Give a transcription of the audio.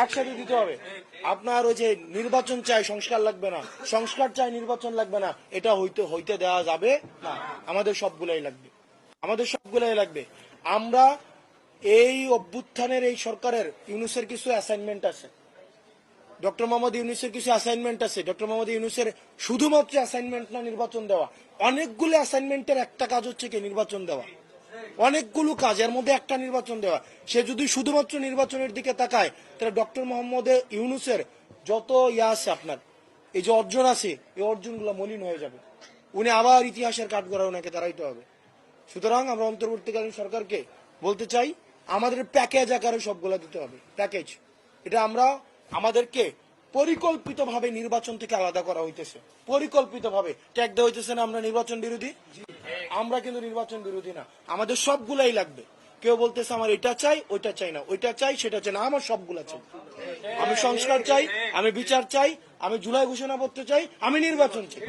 একসাথে দিতে হবে। আপনার ওই যে নির্বাচন চাই সংস্কার লাগবে না, সংস্কার চাই নির্বাচন লাগবে না, এটা হইতে দেওয়া যাবে না। আমাদের সবগুলাই লাগবে, আমাদের সবগুলাই লাগবে। আমরা এই অভ্যুত্থানের এই সরকারের ইউনূসের কিছু অ্যাসাইনমেন্ট আছে, ডক্টর মোহাম্মদ ইউনূসের কিছু অ্যাসাইনমেন্ট আছে। ডক্টর মোহাম্মদ ইউনূসের শুধুমাত্র অ্যাসাইনমেন্ট না নির্বাচন দেওয়া, অনেকগুলো অ্যাসাইনমেন্টের একটা কাজ হচ্ছে কি নির্বাচন দেওয়া, অনেকগুলো কাজের মধ্যে একটা নির্বাচন দেওয়া। সে যদি শুধুমাত্র নির্বাচনের দিকে তাকায় তাহলে ডক্টর মোহাম্মদ ইউনূসের যত ইয়া আছে আপনার এই যে অর্জন আছে এই অর্জনগুলো মলিন হয়ে যাবে, উনি আবার ইতিহাসের কাঠগড়ায় ওনাকে দাঁড়াইতে হবে। সুতরাং আমরা অন্তর্বর্তীকালীন সরকারকে বলতে চাই আমাদের প্যাকেজ আকারে সবগুলো দিতে হবে, প্যাকেজ। এটা আমরা আমাদেরকে পরিকল্পিতভাবে নির্বাচন থেকে আলাদা করা হইতেছে, পরিকল্পিতভাবে ট্যাগ দেওয়া হইতেছে না আমরা নির্বাচন বিরোধী। আমরা কিন্তু নির্বাচন বিরোধী না, আমাদের সবগুলাই লাগবে। কেউ বলতেছে আমার এটা চাই ওইটা চাই না, ওইটা চাই সেটা চাই না, আমার সবগুলা চাই। আমি সংস্কার চাই, আমি বিচার চাই, আমি জুলাই ঘোষণাপত্র চাই, আমি নির্বাচন চাই।